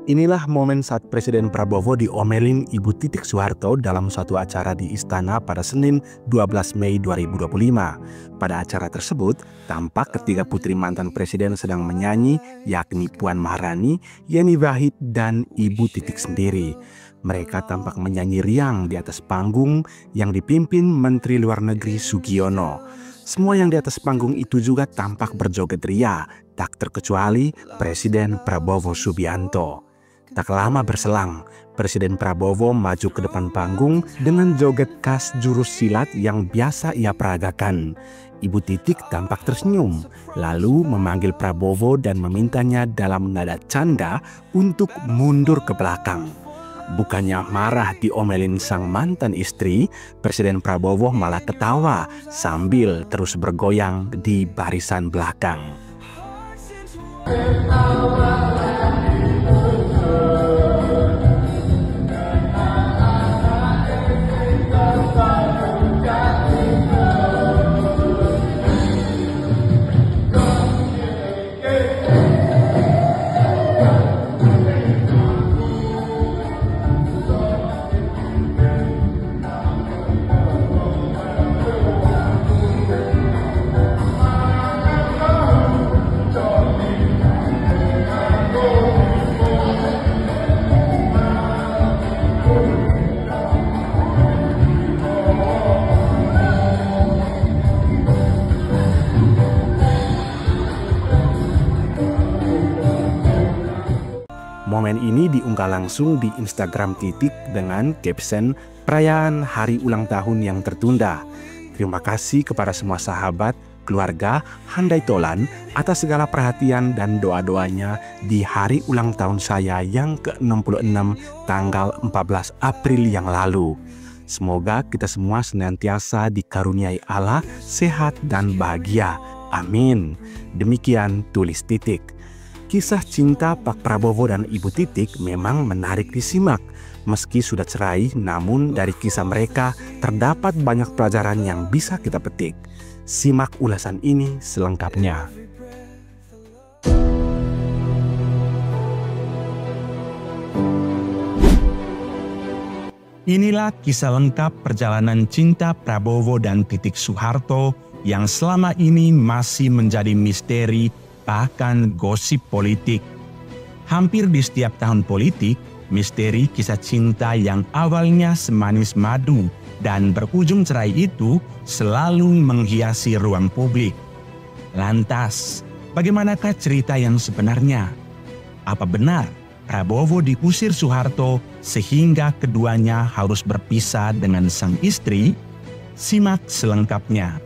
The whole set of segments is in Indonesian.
Inilah momen saat Presiden Prabowo diomelin Ibu Titik Soeharto dalam suatu acara di Istana pada Senin 12 Mei 2025. Pada acara tersebut, tampak ketiga putri mantan presiden sedang menyanyi, yakni Puan Maharani, Yeni Wahid, dan Ibu Titik sendiri. Mereka tampak menyanyi riang di atas panggung yang dipimpin Menteri Luar Negeri Sugiono. Semua yang di atas panggung itu juga tampak berjoget ria, tak terkecuali Presiden Prabowo Subianto. Tak lama berselang, Presiden Prabowo maju ke depan panggung dengan joget khas jurus silat yang biasa ia peragakan. Ibu Titik tampak tersenyum, lalu memanggil Prabowo dan memintanya dalam nada canda untuk mundur ke belakang. Bukannya marah diomelin sang mantan istri, Presiden Prabowo malah ketawa sambil terus bergoyang di barisan belakang. Momen ini diunggah langsung di Instagram Titik dengan caption perayaan hari ulang tahun yang tertunda. Terima kasih kepada semua sahabat, keluarga, handai tolan atas segala perhatian dan doa-doanya di hari ulang tahun saya yang ke-66 tanggal 14 April yang lalu. Semoga kita semua senantiasa dikaruniai Allah, sehat dan bahagia. Amin. Demikian tulis Titik. Kisah cinta Pak Prabowo dan Ibu Titik memang menarik disimak. Meski sudah cerai, namun dari kisah mereka terdapat banyak pelajaran yang bisa kita petik. Simak ulasan ini selengkapnya. Inilah kisah lengkap perjalanan cinta Prabowo dan Titik Soeharto yang selama ini masih menjadi misteri bahkan gosip politik. Hampir di setiap tahun politik, misteri kisah cinta yang awalnya semanis madu dan berujung cerai itu selalu menghiasi ruang publik. Lantas, bagaimanakah cerita yang sebenarnya? Apa benar Prabowo diusir Soeharto sehingga keduanya harus berpisah dengan sang istri? Simak selengkapnya.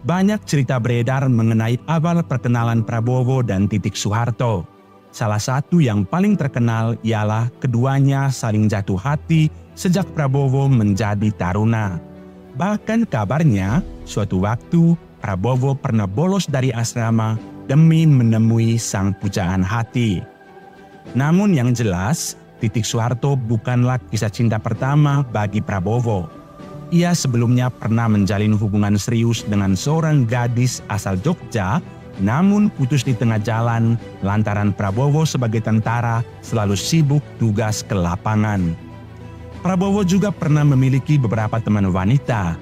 Banyak cerita beredar mengenai awal perkenalan Prabowo dan Titik Soeharto. Salah satu yang paling terkenal ialah keduanya saling jatuh hati sejak Prabowo menjadi taruna. Bahkan kabarnya, suatu waktu Prabowo pernah bolos dari asrama demi menemui sang pujaan hati. Namun yang jelas, Titik Soeharto bukanlah kisah cinta pertama bagi Prabowo. Ia sebelumnya pernah menjalin hubungan serius dengan seorang gadis asal Jogja, namun putus di tengah jalan lantaran Prabowo sebagai tentara selalu sibuk tugas ke lapangan. Prabowo juga pernah memiliki beberapa teman wanita,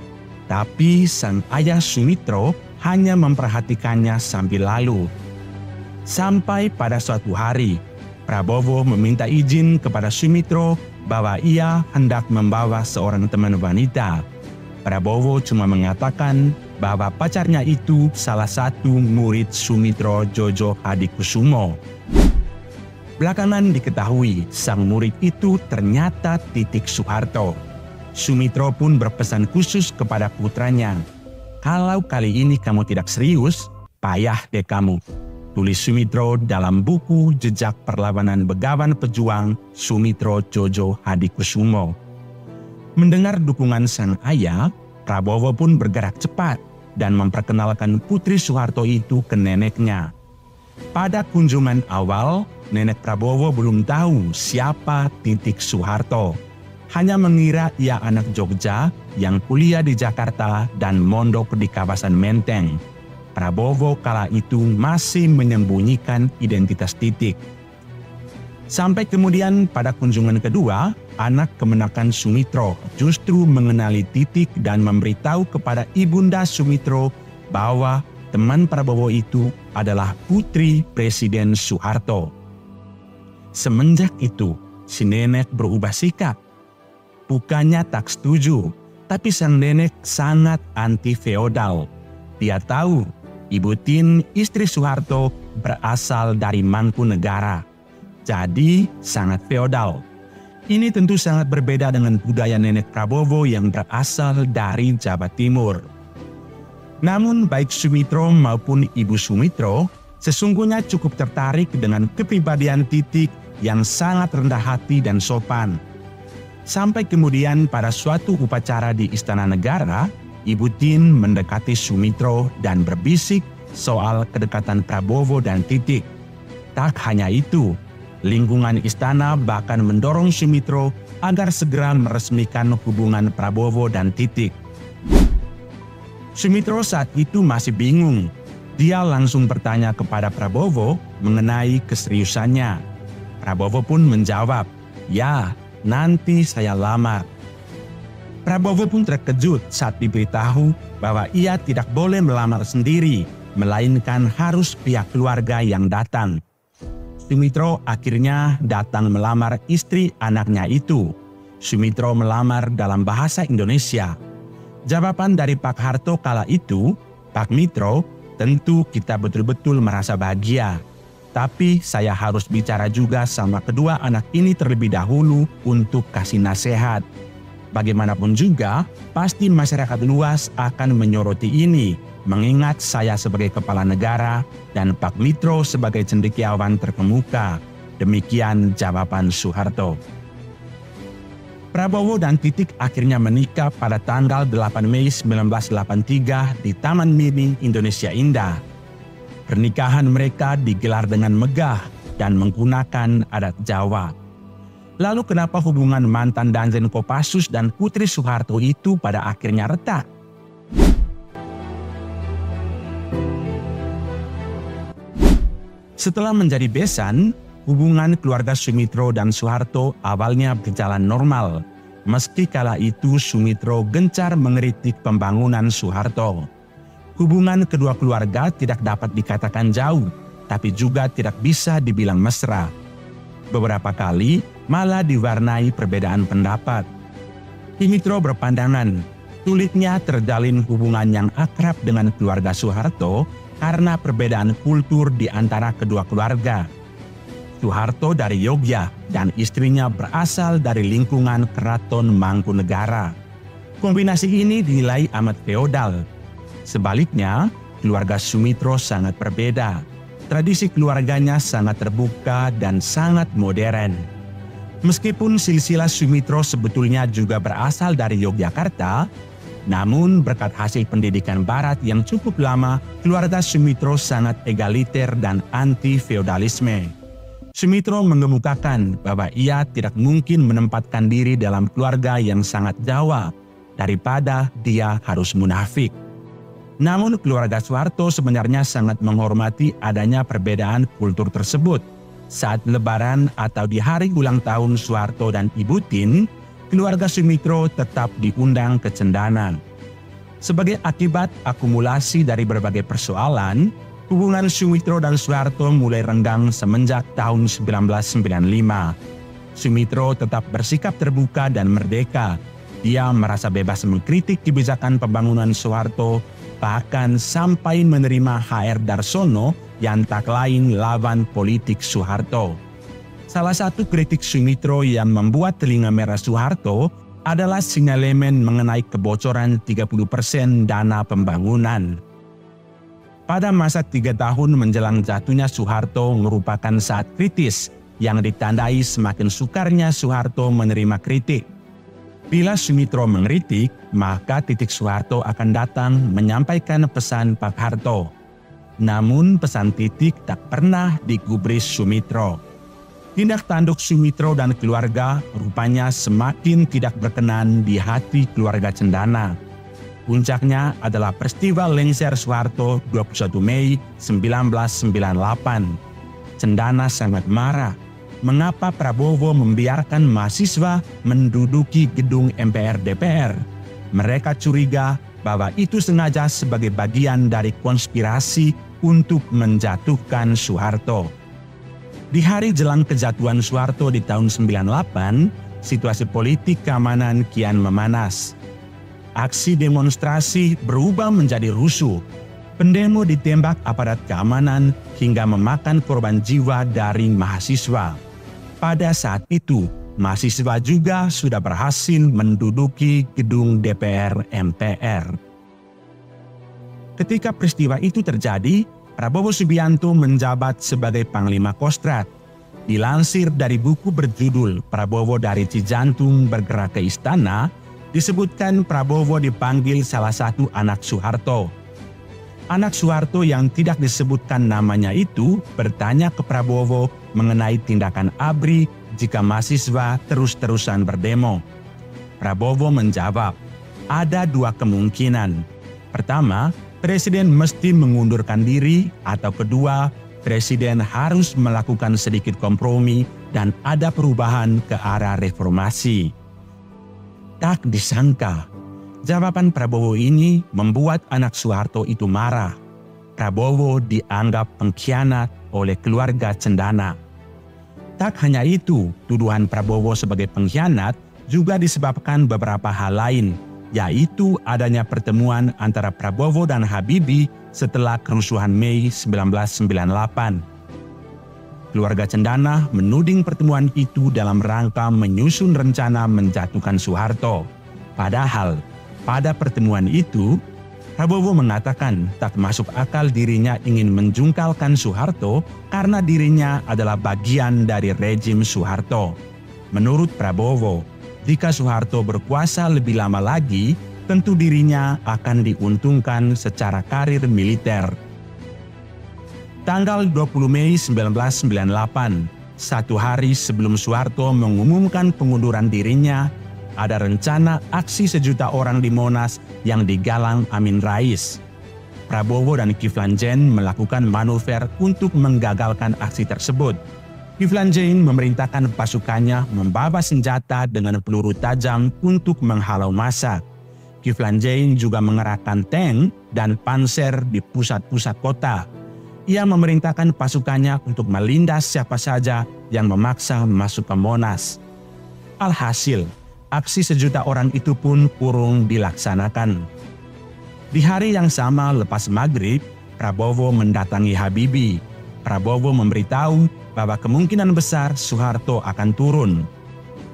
tapi sang ayah Sumitro hanya memperhatikannya sambil lalu. Sampai pada suatu hari, Prabowo meminta izin kepada Sumitro bahwa ia hendak membawa seorang teman wanita. Prabowo cuma mengatakan bahwa pacarnya itu salah satu murid Sumitro Jojo Hadikusumo. Belakangan diketahui sang murid itu ternyata Titik Soeharto. Sumitro pun berpesan khusus kepada putranya, "Kalau kali ini kamu tidak serius, payah deh kamu," tulis Sumitro dalam buku Jejak Perlawanan Begawan Pejuang Sumitro Jojo Hadikusumo. Mendengar dukungan sang ayah, Prabowo pun bergerak cepat dan memperkenalkan putri Soeharto itu ke neneknya. Pada kunjungan awal, nenek Prabowo belum tahu siapa Titik Soeharto. Hanya mengira ia anak Jogja yang kuliah di Jakarta dan mondok di kawasan Menteng. Prabowo kala itu masih menyembunyikan identitas Titik. Sampai kemudian pada kunjungan kedua, anak kemenakan Sumitro justru mengenali Titik dan memberitahu kepada Ibunda Sumitro bahwa teman Prabowo itu adalah putri Presiden Soeharto. Semenjak itu, si nenek berubah sikap. Bukannya tak setuju, tapi sang nenek sangat anti-feodal. Dia tahu Ibu Tin, istri Soeharto, berasal dari Mangkunegara. Jadi sangat feodal. Ini tentu sangat berbeda dengan budaya nenek Prabowo yang berasal dari Jawa Timur. Namun baik Sumitro maupun Ibu Sumitro sesungguhnya cukup tertarik dengan kepribadian Titik yang sangat rendah hati dan sopan. Sampai kemudian pada suatu upacara di Istana Negara, Ibu Tin mendekati Sumitro dan berbisik soal kedekatan Prabowo dan Titik. Tak hanya itu, lingkungan istana bahkan mendorong Sumitro agar segera meresmikan hubungan Prabowo dan Titik. Sumitro saat itu masih bingung. Dia langsung bertanya kepada Prabowo mengenai keseriusannya. Prabowo pun menjawab, "Ya, nanti saya lamar." Prabowo pun terkejut saat diberitahu bahwa ia tidak boleh melamar sendiri, melainkan harus pihak keluarga yang datang. Sumitro akhirnya datang melamar istri anaknya itu. Sumitro melamar dalam bahasa Indonesia. Jawaban dari Pak Harto kala itu, "Pak Mitro, tentu kita betul-betul merasa bahagia. Tapi saya harus bicara juga sama kedua anak ini terlebih dahulu untuk kasih nasihat. Bagaimanapun juga, pasti masyarakat luas akan menyoroti ini, mengingat saya sebagai kepala negara dan Pak Mitro sebagai cendekiawan terkemuka." Demikian jawaban Soeharto. Prabowo dan Titik akhirnya menikah pada tanggal 8 Mei 1983 di Taman Mini Indonesia Indah. Pernikahan mereka digelar dengan megah dan menggunakan adat Jawa. Lalu kenapa hubungan mantan Danjen Kopassus dan Putri Soeharto itu pada akhirnya retak? Setelah menjadi besan, hubungan keluarga Sumitro dan Soeharto awalnya berjalan normal. Meski kala itu Sumitro gencar mengkritik pembangunan Soeharto. Hubungan kedua keluarga tidak dapat dikatakan jauh, tapi juga tidak bisa dibilang mesra. Beberapa kali malah diwarnai perbedaan pendapat. Sumitro berpandangan, sulitnya terjalin hubungan yang akrab dengan keluarga Soeharto karena perbedaan kultur di antara kedua keluarga. Soeharto dari Yogyakarta dan istrinya berasal dari lingkungan Keraton Mangkunegara. Kombinasi ini dinilai amat feodal. Sebaliknya, keluarga Sumitro sangat berbeda. Tradisi keluarganya sangat terbuka dan sangat modern. Meskipun silsilah Sumitro sebetulnya juga berasal dari Yogyakarta, namun berkat hasil pendidikan barat yang cukup lama, keluarga Sumitro sangat egaliter dan anti-feodalisme. Sumitro mengemukakan bahwa ia tidak mungkin menempatkan diri dalam keluarga yang sangat Jawa daripada dia harus munafik. Namun keluarga Soeharto sebenarnya sangat menghormati adanya perbedaan kultur tersebut. Saat Lebaran atau di hari ulang tahun Soeharto dan Ibu Tin, keluarga Sumitro tetap diundang ke Cendana. Sebagai akibat akumulasi dari berbagai persoalan, hubungan Sumitro dan Soeharto mulai renggang semenjak tahun 1995. Sumitro tetap bersikap terbuka dan merdeka. Dia merasa bebas mengkritik kebijakan pembangunan Soeharto, bahkan sampai menerima HR Darsono yang tak lain lawan politik Soeharto. Salah satu kritik Sumitro yang membuat telinga merah Soeharto adalah sinyalemen mengenai kebocoran 30% dana pembangunan. Pada masa 3 tahun menjelang jatuhnya Soeharto merupakan saat kritis yang ditandai semakin sukarnya Soeharto menerima kritik. Bila Sumitro mengkritik, maka Titik Soeharto akan datang menyampaikan pesan Pak Harto. Namun pesan Titik tak pernah digubris Sumitro. Tindak tanduk Sumitro dan keluarga rupanya semakin tidak berkenan di hati keluarga Cendana. Puncaknya adalah peristiwa lengser Soeharto 21 Mei 1998. Cendana sangat marah. Mengapa Prabowo membiarkan mahasiswa menduduki gedung MPR DPR? Mereka curiga bahwa itu sengaja sebagai bagian dari konspirasi untuk menjatuhkan Soeharto. Di hari jelang kejatuhan Soeharto di tahun 98, situasi politik keamanan kian memanas. Aksi demonstrasi berubah menjadi rusuh. Pendemo ditembak aparat keamanan hingga memakan korban jiwa dari mahasiswa. Pada saat itu, mahasiswa juga sudah berhasil menduduki gedung DPR MPR. Ketika peristiwa itu terjadi, Prabowo Subianto menjabat sebagai Panglima Kostrad. Dilansir dari buku berjudul Prabowo dari Cijantung Bergerak ke Istana, disebutkan Prabowo dipanggil salah satu anak Soeharto. Anak Soeharto yang tidak disebutkan namanya itu bertanya ke Prabowo mengenai tindakan ABRI jika mahasiswa terus-terusan berdemo. Prabowo menjawab, ada dua kemungkinan. Pertama, Presiden mesti mengundurkan diri, atau kedua, Presiden harus melakukan sedikit kompromi dan ada perubahan ke arah reformasi. Tak disangka, jawaban Prabowo ini membuat anak Soeharto itu marah. Prabowo dianggap pengkhianat oleh keluarga Cendana. Tak hanya itu, tuduhan Prabowo sebagai pengkhianat juga disebabkan beberapa hal lain, yaitu adanya pertemuan antara Prabowo dan Habibie setelah kerusuhan Mei 1998. Keluarga Cendana menuding pertemuan itu dalam rangka menyusun rencana menjatuhkan Soeharto. Padahal, pada pertemuan itu, Prabowo mengatakan tak masuk akal dirinya ingin menjungkalkan Soeharto karena dirinya adalah bagian dari rejim Soeharto. Menurut Prabowo, jika Soeharto berkuasa lebih lama lagi, tentu dirinya akan diuntungkan secara karir militer. Tanggal 20 Mei 1998, satu hari sebelum Soeharto mengumumkan pengunduran dirinya, ada rencana aksi 1 juta orang di Monas yang digalang Amin Rais. Prabowo dan Kiflan Zain melakukan manuver untuk menggagalkan aksi tersebut. Kiflan Zain memerintahkan pasukannya membawa senjata dengan peluru tajam untuk menghalau massa. Kiflan Zain juga mengerahkan tank dan panser di pusat-pusat kota. Ia memerintahkan pasukannya untuk melindas siapa saja yang memaksa masuk ke Monas. Alhasil, aksi 1 juta orang itu pun urung dilaksanakan. Di hari yang sama lepas maghrib, Prabowo mendatangi Habibie. Prabowo memberitahu bahwa kemungkinan besar Soeharto akan turun.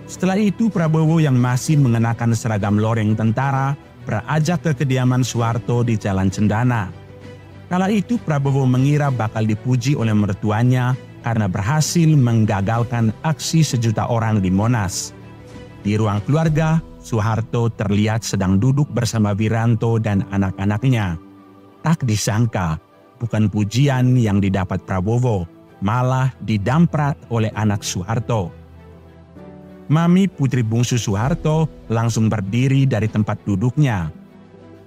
Setelah itu Prabowo yang masih mengenakan seragam loreng tentara berajak ke kediaman Soeharto di Jalan Cendana. Kala itu Prabowo mengira bakal dipuji oleh mertuanya karena berhasil menggagalkan aksi 1 juta orang di Monas. Di ruang keluarga, Soeharto terlihat sedang duduk bersama Wiranto dan anak-anaknya. Tak disangka, bukan pujian yang didapat Prabowo, malah didamprat oleh anak Soeharto. Mami putri bungsu Soeharto langsung berdiri dari tempat duduknya.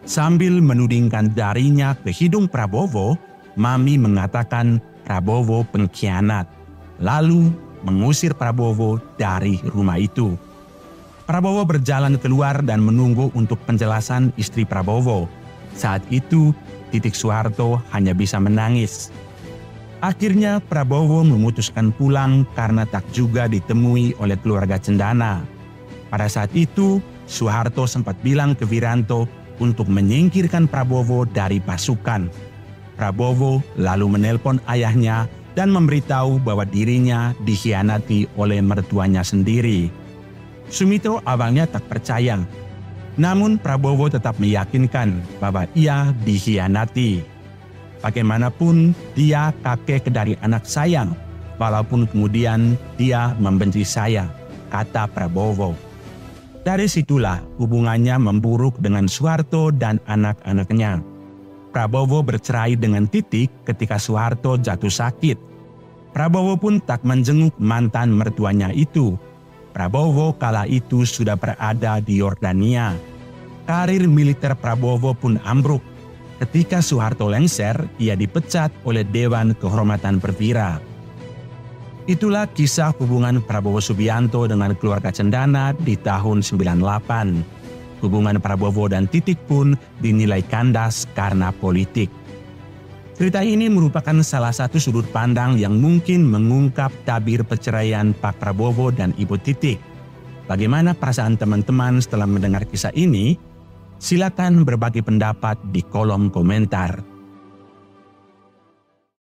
Sambil menudingkan jarinya ke hidung Prabowo, Mami mengatakan Prabowo pengkhianat, lalu mengusir Prabowo dari rumah itu. Prabowo berjalan keluar dan menunggu untuk penjelasan istri Prabowo. Saat itu, Titik Soeharto hanya bisa menangis. Akhirnya Prabowo memutuskan pulang karena tak juga ditemui oleh keluarga Cendana. Pada saat itu, Soeharto sempat bilang ke Wiranto untuk menyingkirkan Prabowo dari pasukan. Prabowo lalu menelpon ayahnya dan memberitahu bahwa dirinya dikhianati oleh mertuanya sendiri. Sumitro awalnya tak percaya, namun Prabowo tetap meyakinkan bahwa ia dikhianati. Bagaimanapun dia kakek dari anak sayang, walaupun kemudian dia membenci saya, kata Prabowo. Dari situlah hubungannya memburuk dengan Soeharto dan anak-anaknya. Prabowo bercerai dengan Titik ketika Soeharto jatuh sakit. Prabowo pun tak menjenguk mantan mertuanya itu. Prabowo kala itu sudah berada di Yordania. karir militer Prabowo pun ambruk. Ketika Soeharto lengser, ia dipecat oleh Dewan Kehormatan Perwira. Itulah kisah hubungan Prabowo Subianto dengan keluarga Cendana di tahun 98. Hubungan Prabowo dan Titik pun dinilai kandas karena politik. Cerita ini merupakan salah satu sudut pandang yang mungkin mengungkap tabir perceraian Pak Prabowo dan Ibu Titik. Bagaimana perasaan teman-teman setelah mendengar kisah ini? Silakan berbagi pendapat di kolom komentar.